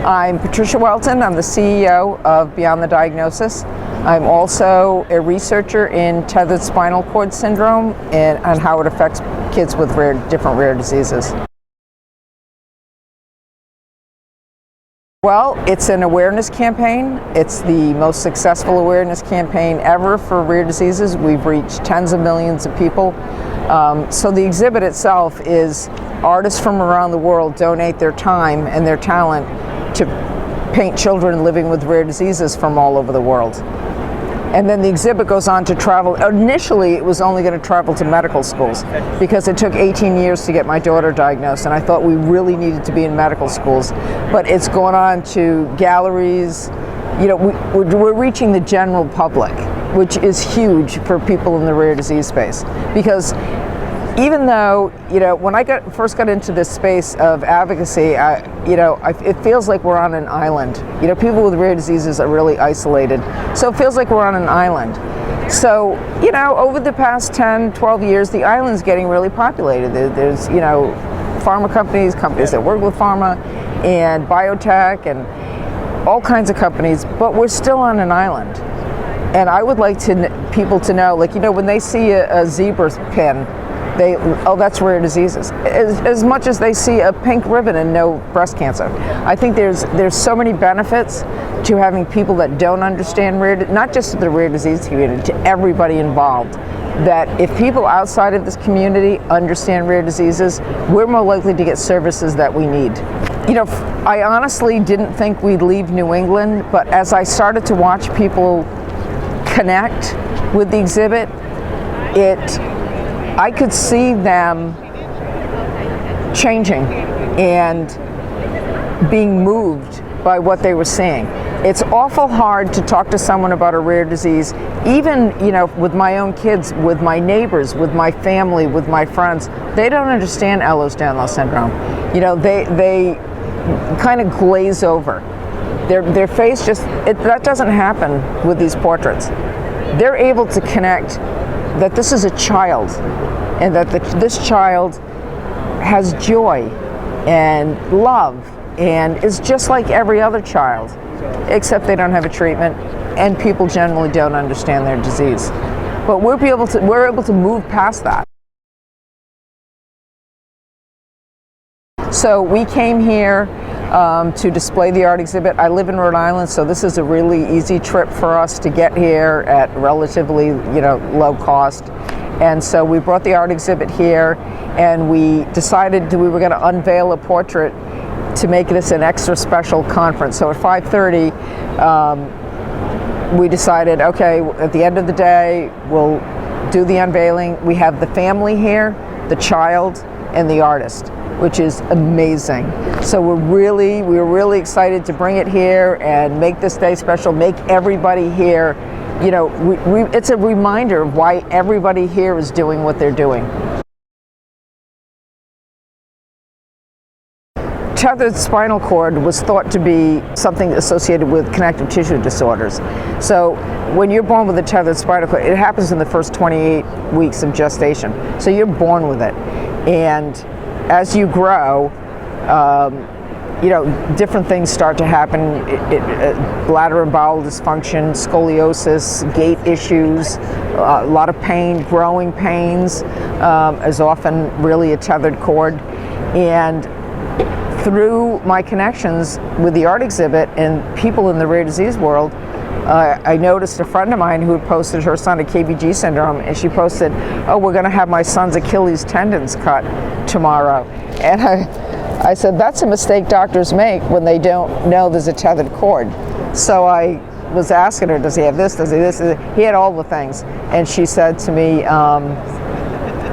I'm Patricia Walton. I'm the CEO of Beyond the Diagnosis. I'm also a researcher in tethered spinal cord syndrome and how it affects kids with different rare diseases. Well, it's an awareness campaign. It's the most successful awareness campaign ever for rare diseases. We've reached tens of millions of people. So the exhibit itself is artists from around the world donate their time and their talent to paint children living with rare diseases from all over the world. And then the exhibit goes on to travel. Initially, it was only going to travel to medical schools because it took 18 years to get my daughter diagnosed, and I thought we really needed to be in medical schools. But it's gone on to galleries. You know, we're reaching the general public, which is huge for people in the rare disease space. Because even though, you know, when I first got into this space of advocacy, it feels like we're on an island. You know, people with rare diseases are really isolated. So it feels like we're on an island. So, you know, over the past 10, 12 years, the island's getting really populated. There's, you know, pharma companies that work with pharma, and biotech, and all kinds of companies, but we're still on an island. And I would like people to know, like, you know, when they see a zebra pin, oh, that's rare diseases. As much as they see a pink ribbon and no breast cancer. I think there's so many benefits to having people that don't understand not just the rare disease community, to everybody involved. That if people outside of this community understand rare diseases, we're more likely to get services that we need. You know, I honestly didn't think we'd leave New England, but as I started to watch people connect with the exhibit, I could see them changing and being moved by what they were seeing. It's awful hard to talk to someone about a rare disease, even, you know, with my own kids, with my neighbors, with my family, with my friends. They don't understand Ehlers-Danlos syndrome. You know, they kind of glaze over. Their face that doesn't happen with these portraits. They're able to connect that this is a child, and that this child has joy and love and is just like every other child, except they don't have a treatment, and people generally don't understand their disease. But we're able to move past that. So we came here to display the art exhibit. I live in Rhode Island, so this is a really easy trip for us to get here at relatively, you know, low cost. And so we brought the art exhibit here, and we decided that we were going to unveil a portrait to make this an extra special conference. So at 5:30, we decided, okay, at the end of the day, we'll do the unveiling. We have the family here, the child, and the artist, which is amazing. So we were really excited to bring it here and make this day special, make everybody here, you know, it's a reminder of why everybody here is doing what they're doing. Tethered spinal cord was thought to be something associated with connective tissue disorders. So when you're born with a tethered spinal cord, it happens in the first 28 weeks of gestation. So you're born with it. And as you grow, you know, different things start to happen. Bladder and bowel dysfunction, scoliosis, gait issues, a lot of pain, growing pains, is often really a tethered cord. And through my connections with the art exhibit and people in the rare disease world, I noticed a friend of mine who had posted her son had KBG syndrome, and she posted, oh, we're going to have my son's Achilles tendons cut tomorrow. And I said, that's a mistake doctors make when they don't know there's a tethered cord. So I was asking her, does he have this, does he this? He had all the things. And she said to me,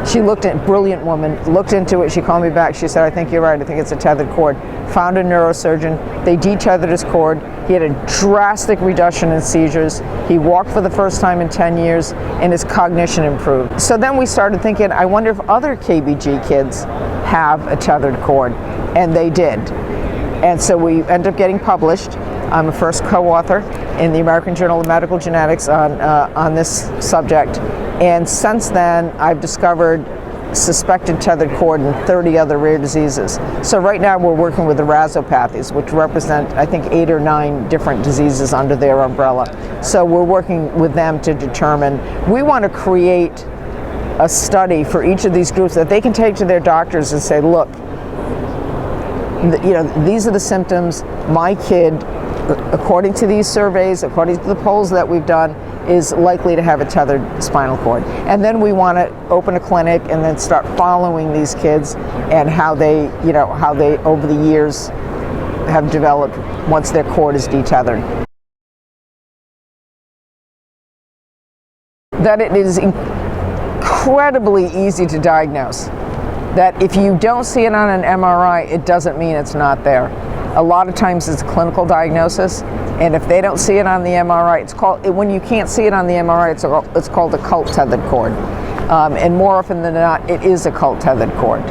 she brilliant woman, looked into it, she called me back, she said, I think you're right, I think it's a tethered cord. Found a neurosurgeon, they detethered his cord, he had a drastic reduction in seizures, he walked for the first time in 10 years, and his cognition improved. So then we started thinking, I wonder if other KBG kids have a tethered cord, and they did. And so we ended up getting published. I'm a first co-author in the American Journal of Medical Genetics on this subject. And since then, I've discovered suspected tethered cord in 30 other rare diseases. So right now we're working with the rhizopathies, which represent, I think, 8 or 9 different diseases under their umbrella. So we're working with them to determine, we want to create a study for each of these groups that they can take to their doctors and say, look, these are the symptoms. My kid, according to these surveys, according to the polls that we've done, is likely to have a tethered spinal cord. And then we want to open a clinic and then start following these kids and how they over the years have developed once their cord is detethered. That it is incredibly easy to diagnose. That if you don't see it on an MRI, it doesn't mean it's not there. A lot of times it's a clinical diagnosis, and if they don't see it on the MRI, when you can't see it on the MRI, it's called a cult tethered cord. And more often than not, it is a cult tethered cord.